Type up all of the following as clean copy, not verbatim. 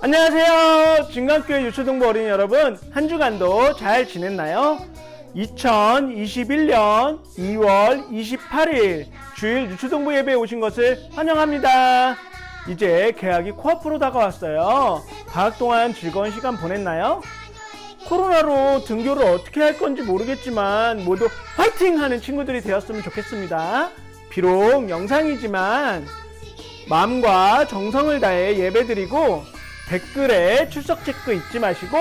안녕하세요. 진강교회 유초등부 어린이 여러분, 한 주간도 잘 지냈나요? 2021년 2월 28일 주일 유초등부 예배에 오신 것을 환영합니다. 이제 개학이 코앞으로 다가왔어요. 방학 동안 즐거운 시간 보냈나요? 코로나로 등교를 어떻게 할 건지 모르겠지만 모두 화이팅 하는 친구들이 되었으면 좋겠습니다. 비록 영상이지만 마음과 정성을 다해 예배드리고 댓글에 출석 체크 잊지 마시고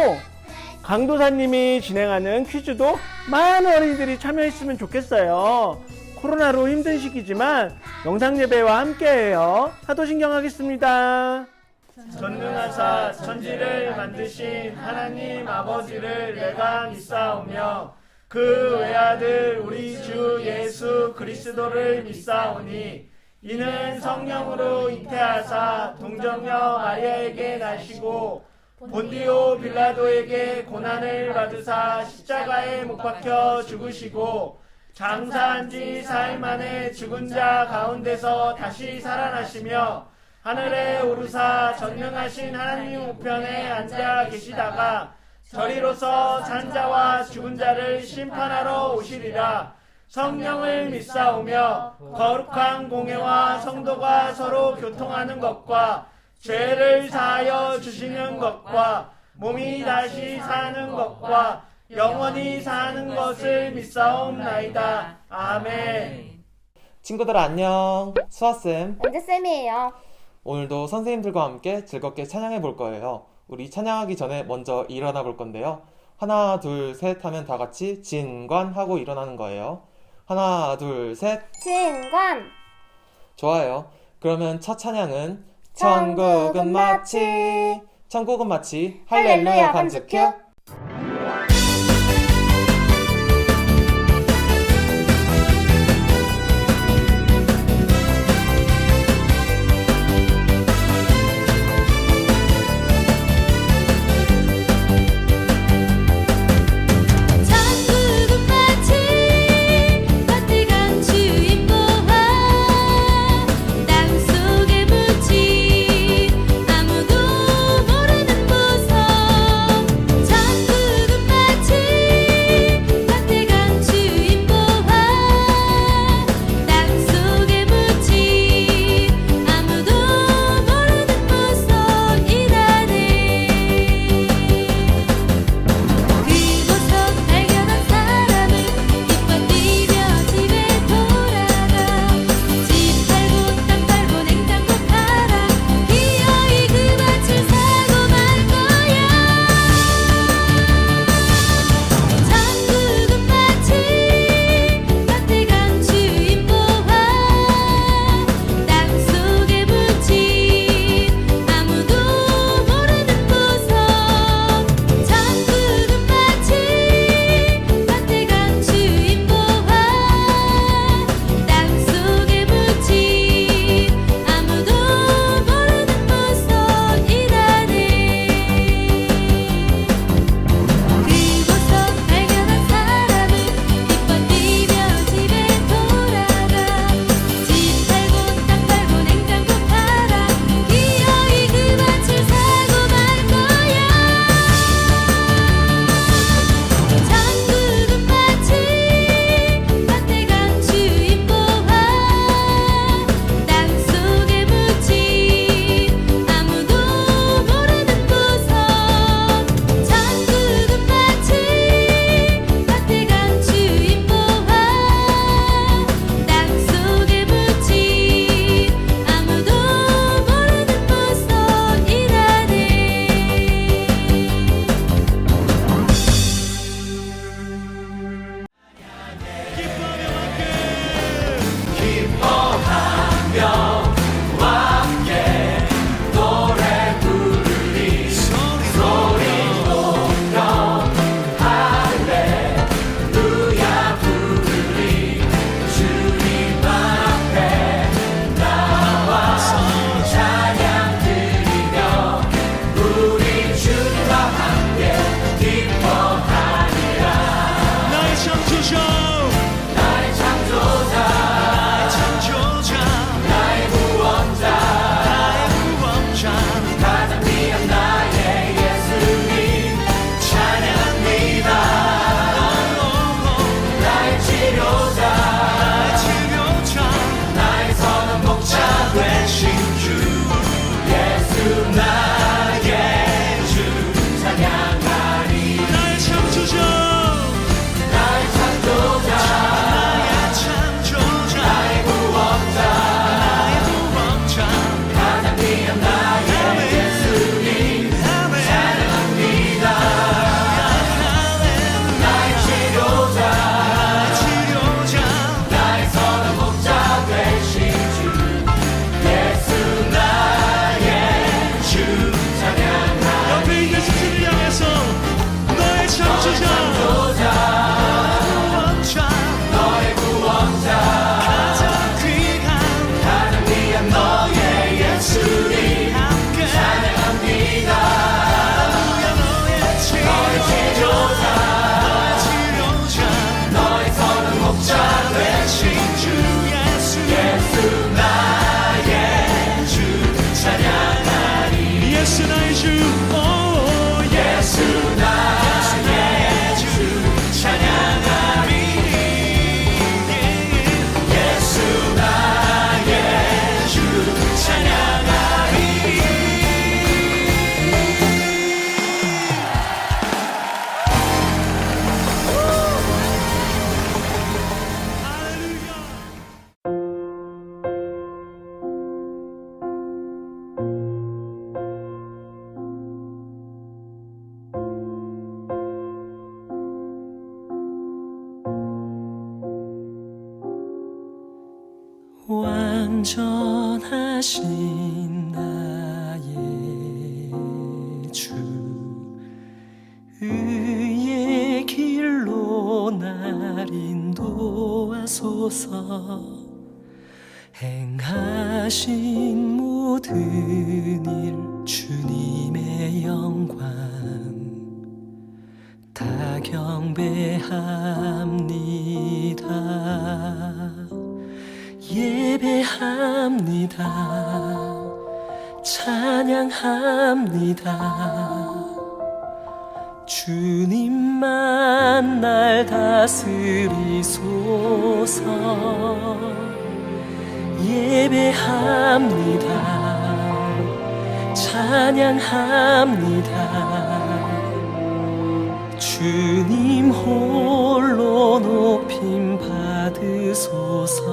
강도사님이 진행하는 퀴즈도 많은 어린이들이 참여했으면 좋겠어요. 코로나로 힘든 시기지만 영상 예배와 함께해요. 사도신경하겠습니다. 전능하사 천지를 만드신 하나님 아버지를 내가 믿사오며 그 외아들 우리 주 예수 그리스도를 믿사오니 이는 성령으로 잉태하사 동정녀 마리아에게 나시고 본디오 빌라도에게 고난을 받으사 십자가에 못 박혀 죽으시고 장사한 지 4일 만에 죽은 자 가운데서 다시 살아나시며 하늘에 오르사 전능하신 하나님 우편에 앉아 계시다가 저리로서 산 자와 죽은 자를 심판하러 오시리라. 성령을 믿사오며 거룩한 공회와 성도가 서로 교통하는 것과 죄를 사하여 주시는 것과 몸이 다시 사는 것과 영원히 사는 것을 믿사옵나이다. 아멘. 친구들 안녕. 수아쌤. 은재쌤이에요. 오늘도 선생님들과 함께 즐겁게 찬양해 볼 거예요. 우리 찬양하기 전에 먼저 일어나 볼 건데요. 하나, 둘, 셋 하면 다 같이 진관하고 일어나는 거예요. 하나, 둘, 셋. 진관. 좋아요. 그러면 첫 찬양은 천국은 마치 할렐루야 반주큐. 자 완전하신 나의 주 의의 길로 날 인도하소서. 행하신 모든 일 주님의 영광 다 경배합니다. 예배합니다. 찬양합니다. 주님만 날 다스리소서. 예배합니다. 찬양합니다. 주님 홀로 높임 받으소서.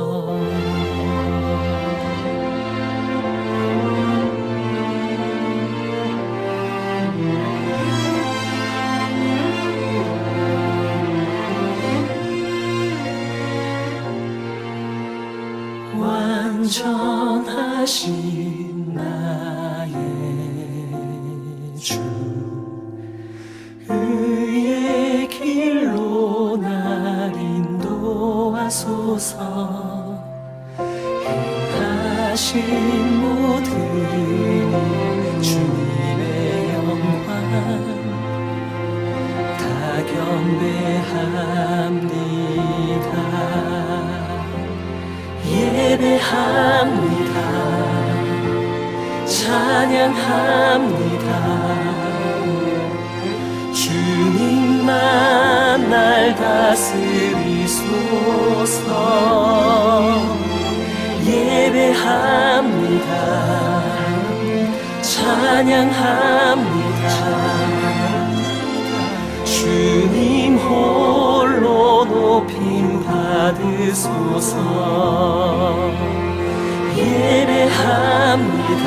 완전하신 나의 주 의의 길로 날 인도하소서. 행하신 모든 주님의 영광 다 경배합니다. 예배합니다. 찬양합니다. 주님만 날 다스리소서. 예배합니다. 찬양합니다. 주님 홀로 높임 받으소서. 예배합니다.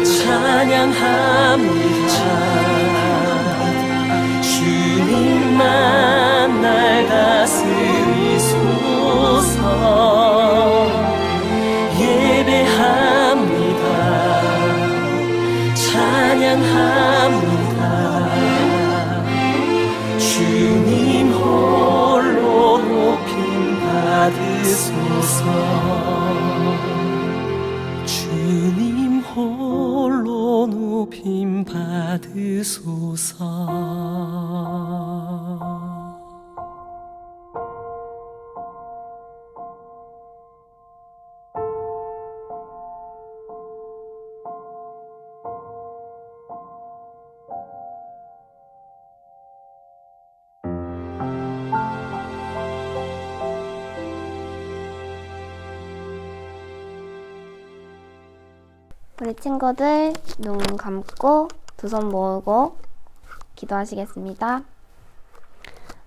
찬양합니다. 주님만 날 다스리소서. 예배합니다. 찬양합니다. 주님 홀로 높임 받으소서. 주님 홀로 높임 받으소서. 우리 친구들 눈 감고 두 손 모으고 기도하시겠습니다.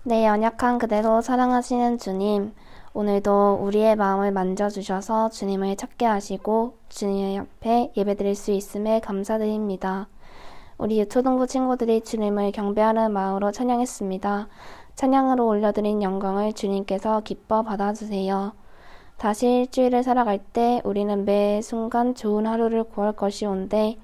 내 연약한 그대로 사랑하시는 주님, 오늘도 우리의 마음을 만져주셔서 주님을 찾게 하시고 주님의 옆에 예배드릴 수 있음에 감사드립니다. 우리 유초등부 친구들이 주님을 경배하는 마음으로 찬양했습니다. 찬양으로 올려드린 영광을 주님께서 기뻐 받아주세요. 다시 일주일을 살아갈 때 우리는 매 순간 좋은 하루를 구할 것이온데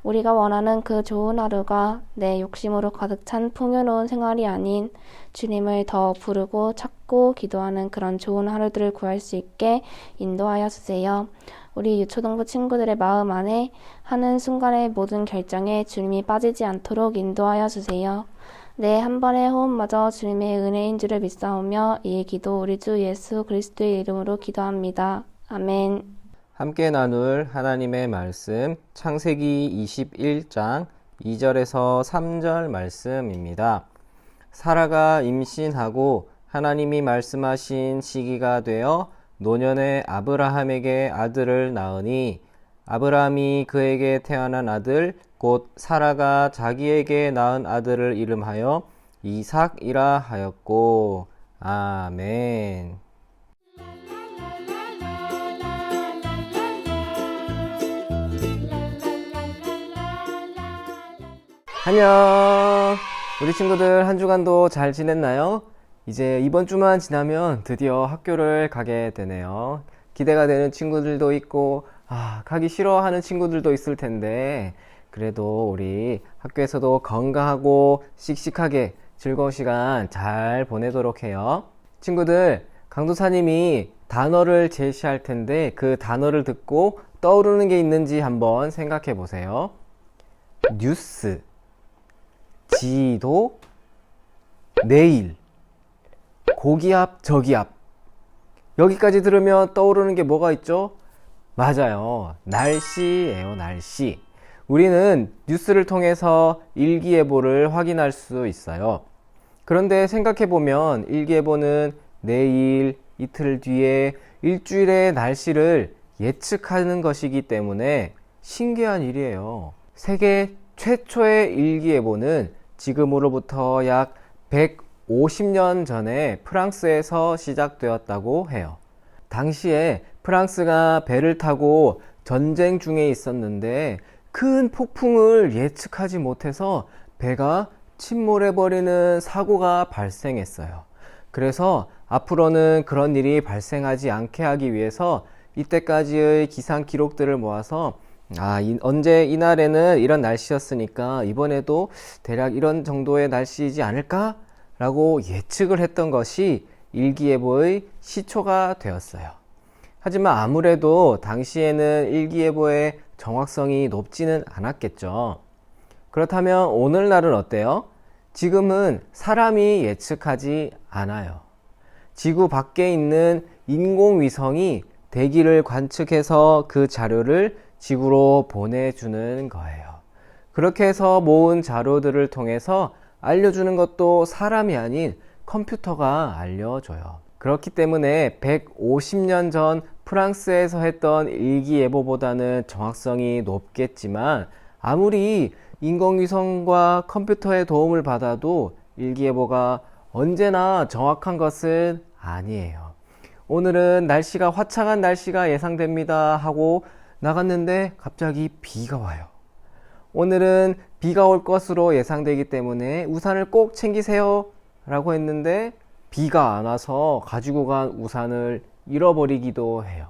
우리가 원하는 그 좋은 하루가 내 욕심으로 가득 찬 풍요로운 생활이 아닌 주님을 더 부르고 찾고 기도하는 그런 좋은 하루들을 구할 수 있게 인도하여 주세요. 우리 유초등부 친구들의 마음 안에 하는 순간의 모든 결정에 주님이 빠지지 않도록 인도하여 주세요. 내 한 번의 호흡마저 주님의 은혜인 줄을 믿사오며 이 기도 우리 주 예수 그리스도의 이름으로 기도합니다. 아멘. 함께 나눌 하나님의 말씀 창세기 21장 2절에서 3절 말씀입니다. 사라가 임신하고 하나님이 말씀하신 시기가 되어 노년의 아브라함에게 아들을 낳으니 아브라함이 그에게 태어난 아들 곧 사라가 자기에게 낳은 아들을 이름하여 이삭이라 하였고. 아멘. 안녕. 우리 친구들 한 주간도 잘 지냈나요? 이제 이번 주만 지나면 드디어 학교를 가게 되네요. 기대가 되는 친구들도 있고, 가기 싫어하는 친구들도 있을 텐데, 그래도 우리 학교에서도 건강하고 씩씩하게 즐거운 시간 잘 보내도록 해요. 친구들, 강도사님이 단어를 제시할 텐데 그 단어를 듣고 떠오르는 게 있는지 한번 생각해 보세요. 뉴스, 지도, 내일, 고기 앞, 저기 앞. 여기까지 들으면 떠오르는 게 뭐가 있죠? 맞아요. 날씨예요, 날씨. 우리는 뉴스를 통해서 일기예보를 확인할 수 있어요. 그런데 생각해보면 일기예보는 내일, 이틀 뒤에, 일주일의 날씨를 예측하는 것이기 때문에 신기한 일이에요. 세계 최초의 일기예보는 지금으로부터 약 150년 전에 프랑스에서 시작되었다고 해요. 당시에 프랑스가 배를 타고 전쟁 중에 있었는데 큰 폭풍을 예측하지 못해서 배가 침몰해버리는 사고가 발생했어요. 그래서 앞으로는 그런 일이 발생하지 않게 하기 위해서 이때까지의 기상 기록들을 모아서 언제 이날에는 이런 날씨였으니까 이번에도 대략 이런 정도의 날씨이지 않을까? 라고 예측을 했던 것이 일기예보의 시초가 되었어요. 하지만 아무래도 당시에는 일기예보의 정확성이 높지는 않았겠죠. 그렇다면 오늘날은 어때요? 지금은 사람이 예측하지 않아요. 지구 밖에 있는 인공위성이 대기를 관측해서 그 자료를 지구로 보내주는 거예요. 그렇게 해서 모은 자료들을 통해서 알려주는 것도 사람이 아닌 컴퓨터가 알려줘요. 그렇기 때문에 150년 전 프랑스에서 했던 일기예보보다는 정확성이 높겠지만 아무리 인공위성과 컴퓨터의 도움을 받아도 일기예보가 언제나 정확한 것은 아니에요. 오늘은 날씨가 화창한 날씨가 예상됩니다 하고 나갔는데 갑자기 비가 와요. 오늘은 비가 올 것으로 예상되기 때문에 우산을 꼭 챙기세요 라고 했는데 비가 안 와서 가지고 간 우산을 잃어버리기도 해요.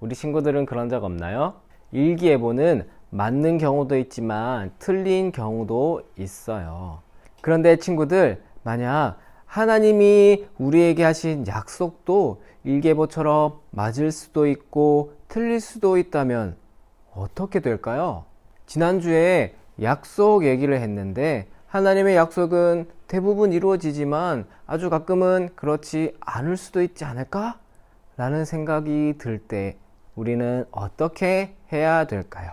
우리 친구들은 그런 적 없나요? 일기예보는 맞는 경우도 있지만 틀린 경우도 있어요. 그런데 친구들, 만약 하나님이 우리에게 하신 약속도 일기예보처럼 맞을 수도 있고 틀릴 수도 있다면 어떻게 될까요? 지난주에 약속 얘기를 했는데 하나님의 약속은 대부분 이루어지지만 아주 가끔은 그렇지 않을 수도 있지 않을까? 라는 생각이 들 때 우리는 어떻게 해야 될까요?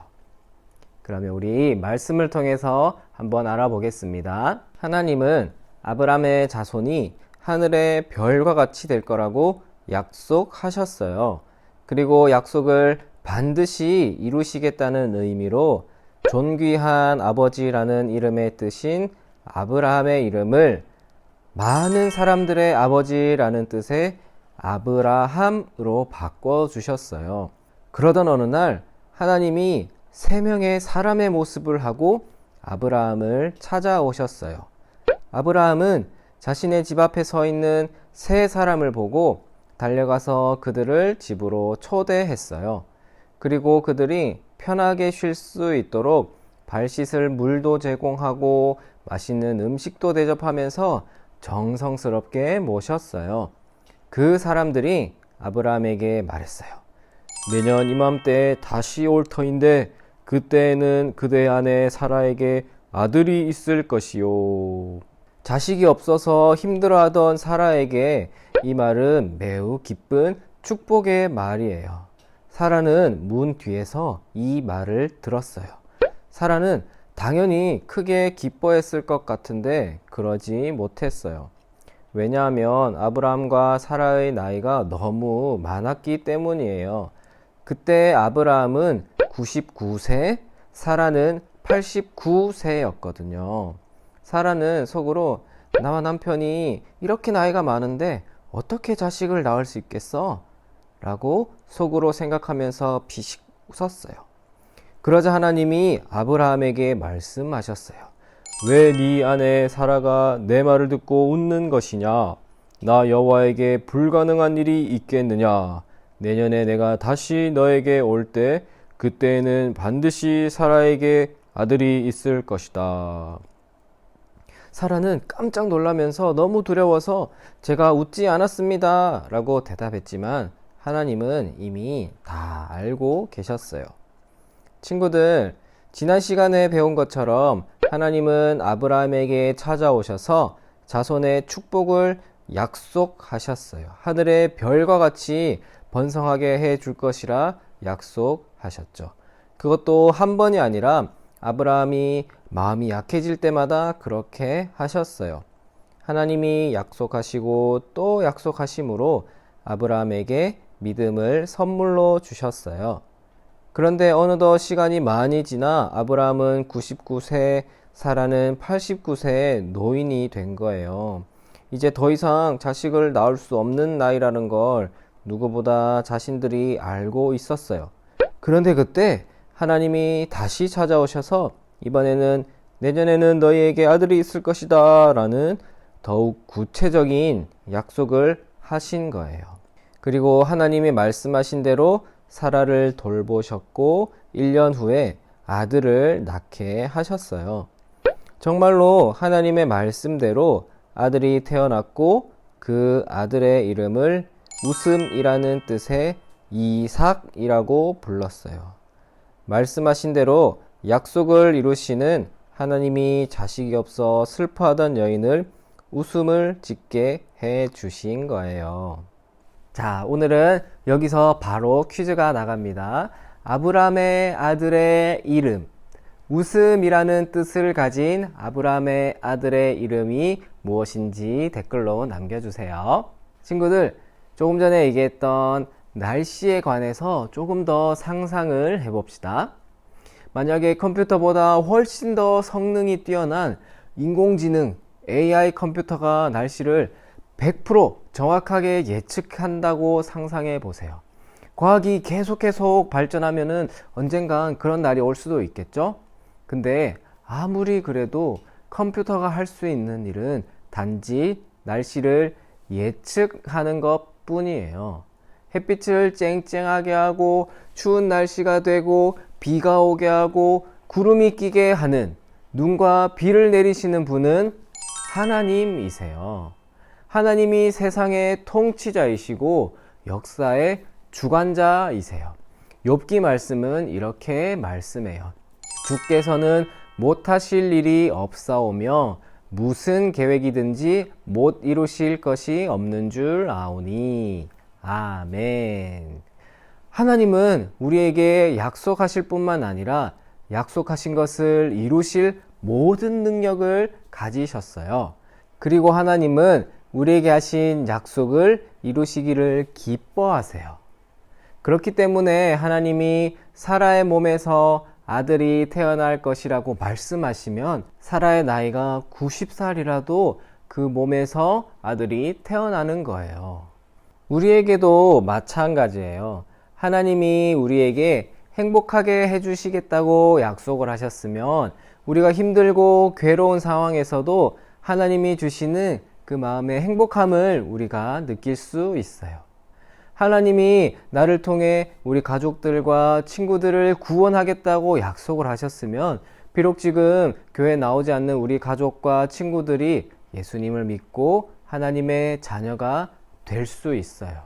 그러면 우리 말씀을 통해서 한번 알아보겠습니다. 하나님은 아브라함의 자손이 하늘의 별과 같이 될 거라고 약속하셨어요. 그리고 약속을 반드시 이루시겠다는 의미로 존귀한 아버지라는 이름의 뜻인 아브라함의 이름을 많은 사람들의 아버지라는 뜻의 아브라함으로 바꿔주셨어요. 그러던 어느 날 하나님이 3명의 사람의 모습을 하고 아브라함을 찾아오셨어요. 아브라함은 자신의 집 앞에 서 있는 3사람을 보고 달려가서 그들을 집으로 초대했어요. 그리고 그들이 편하게 쉴 수 있도록 발 씻을 물도 제공하고 맛있는 음식도 대접하면서 정성스럽게 모셨어요. 그 사람들이 아브라함에게 말했어요. 내년 이맘때 다시 올 터인데 그때에는 그대 아내 사라에게 아들이 있을 것이요. 자식이 없어서 힘들어하던 사라에게 이 말은 매우 기쁜 축복의 말이에요. 사라는 문 뒤에서 이 말을 들었어요. 사라는 당연히 크게 기뻐했을 것 같은데 그러지 못했어요. 왜냐하면 아브라함과 사라의 나이가 너무 많았기 때문이에요. 그때 아브라함은 99세, 사라는 89세였거든요. 사라는 속으로 나와 남편이 이렇게 나이가 많은데 어떻게 자식을 낳을 수 있겠어? 라고 속으로 생각하면서 피식 웃었어요. 그러자 하나님이 아브라함에게 말씀하셨어요. 왜 네 아내 사라가 내 말을 듣고 웃는 것이냐? 나 여호와에게 불가능한 일이 있겠느냐? 내년에 내가 다시 너에게 올 때 그때에는 반드시 사라에게 아들이 있을 것이다. 사라는 깜짝 놀라면서 너무 두려워서 제가 웃지 않았습니다 라고 대답했지만 하나님은 이미 다 알고 계셨어요. 친구들, 지난 시간에 배운 것처럼 하나님은 아브라함에게 찾아오셔서 자손의 축복을 약속하셨어요. 하늘의 별과 같이 번성하게 해 줄 것이라 약속하셨죠. 그것도 한 번이 아니라 아브라함이 마음이 약해질 때마다 그렇게 하셨어요. 하나님이 약속하시고 또 약속하심으로 아브라함에게 믿음을 선물로 주셨어요. 그런데 어느덧 시간이 많이 지나 아브라함은 99세, 사라는 89세의 노인이 된 거예요. 이제 더 이상 자식을 낳을 수 없는 나이라는 걸 누구보다 자신들이 알고 있었어요. 그런데 그때 하나님이 다시 찾아오셔서 이번에는 내년에는 너희에게 아들이 있을 것이다 라는 더욱 구체적인 약속을 하신 거예요. 그리고 하나님이 말씀하신 대로 사라를 돌보셨고 1년 후에 아들을 낳게 하셨어요. 정말로 하나님의 말씀대로 아들이 태어났고 그 아들의 이름을 웃음이라는 뜻의 이삭이라고 불렀어요. 말씀하신 대로 약속을 이루시는 하나님이 자식이 없어 슬퍼하던 여인을 웃음을 짓게 해 주신 거예요. 자, 오늘은 여기서 바로 퀴즈가 나갑니다. 아브라함의 아들의 이름, 웃음이라는 뜻을 가진 아브라함의 아들의 이름이 무엇인지 댓글로 남겨주세요. 친구들, 조금 전에 얘기했던 날씨에 관해서 조금 더 상상을 해봅시다. 만약에 컴퓨터보다 훨씬 더 성능이 뛰어난 인공지능 AI 컴퓨터가 날씨를 100% 정확하게 예측한다고 상상해 보세요. 과학이 계속 발전하면은 언젠간 그런 날이 올 수도 있겠죠? 근데 아무리 그래도 컴퓨터가 할 수 있는 일은 단지 날씨를 예측하는 것 뿐이에요. 햇빛을 쨍쨍하게 하고 추운 날씨가 되고 비가 오게 하고 구름이 끼게 하는, 눈과 비를 내리시는 분은 하나님이세요. 하나님이 세상의 통치자이시고 역사의 주관자이세요. 욥기 말씀은 이렇게 말씀해요. 주께서는 못하실 일이 없사오며 무슨 계획이든지 못 이루실 것이 없는 줄 아오니. 아멘. 하나님은 우리에게 약속하실 뿐만 아니라 약속하신 것을 이루실 모든 능력을 가지셨어요. 그리고 하나님은 우리에게 하신 약속을 이루시기를 기뻐하세요. 그렇기 때문에 하나님이 사라의 몸에서 아들이 태어날 것이라고 말씀하시면 사라의 나이가 90살이라도 그 몸에서 아들이 태어나는 거예요. 우리에게도 마찬가지예요. 하나님이 우리에게 행복하게 해주시겠다고 약속을 하셨으면 우리가 힘들고 괴로운 상황에서도 하나님이 주시는 그 마음의 행복함을 우리가 느낄 수 있어요. 하나님이 나를 통해 우리 가족들과 친구들을 구원하겠다고 약속을 하셨으면 비록 지금 교회 나오지 않는 우리 가족과 친구들이 예수님을 믿고 하나님의 자녀가 될 수 있어요.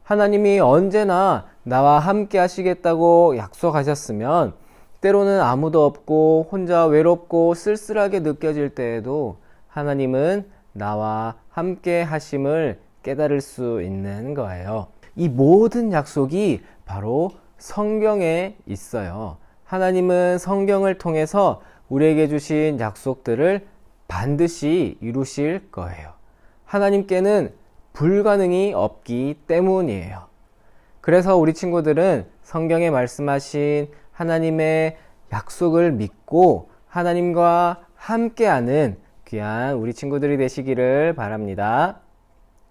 하나님이 언제나 나와 함께 하시겠다고 약속하셨으면 때로는 아무도 없고 혼자 외롭고 쓸쓸하게 느껴질 때에도 하나님은 나와 함께 하심을 깨달을 수 있는 거예요. 이 모든 약속이 바로 성경에 있어요. 하나님은 성경을 통해서 우리에게 주신 약속들을 반드시 이루실 거예요. 하나님께는 불가능이 없기 때문이에요. 그래서 우리 친구들은 성경에 말씀하신 하나님의 약속을 믿고 하나님과 함께하는 귀한 우리 친구들이 되시기를 바랍니다.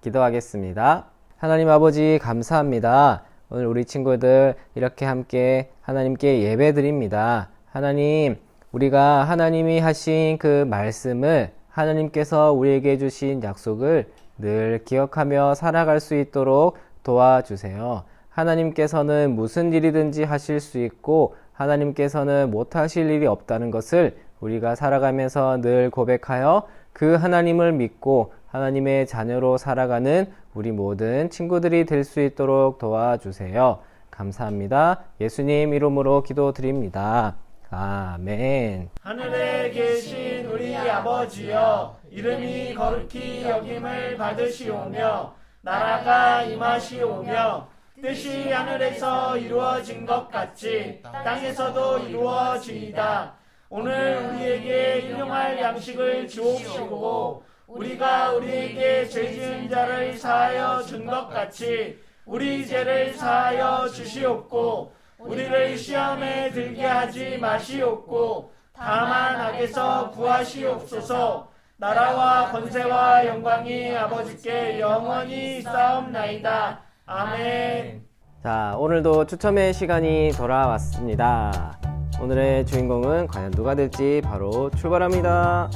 기도하겠습니다. 하나님 아버지 감사합니다. 오늘 우리 친구들 이렇게 함께 하나님께 예배드립니다. 하나님, 우리가 하나님이 하신 그 말씀을, 하나님께서 우리에게 주신 약속을 늘 기억하며 살아갈 수 있도록 도와주세요. 하나님께서는 무슨 일이든지 하실 수 있고 하나님께서는 못하실 일이 없다는 것을 우리가 살아가면서 늘 고백하여 그 하나님을 믿고 하나님의 자녀로 살아가는 우리 모든 친구들이 될 수 있도록 도와주세요. 감사합니다. 예수님 이름으로 기도드립니다. 아멘. 하늘에 계신 우리 아버지여, 이름이 거룩히 여김을 받으시오며 나라가 임하시오며 뜻이 하늘에서 이루어진 것 같이 땅에서도 이루어지이다. 오늘 우리에게 일용할 양식을 주옵시고 우리가 우리에게 죄 지은 자를 사하여 준 것 같이 우리 죄를 사하여 주시옵고 우리를 시험에 들게 하지 마시옵고 다만 악에서 구하시옵소서. 나라와 권세와 영광이 아버지께 영원히 있사옵나이다. 아멘. 자, 오늘도 추첨의 시간이 돌아왔습니다. 오늘의 주인공은 과연 누가 될지 바로 출발합니다.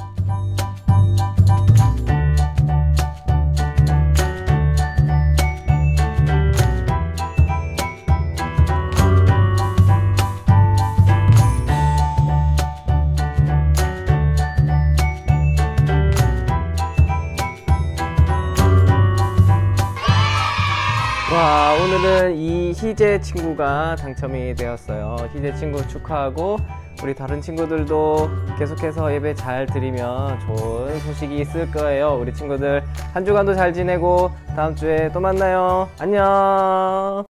와, 오늘은 이희재 친구가 당첨이 되었어요. 희재 친구 축하하고 우리 다른 친구들도 계속해서 예배 잘 드리면 좋은 소식이 있을 거예요. 우리 친구들 한 주간도 잘 지내고 다음 주에 또 만나요. 안녕.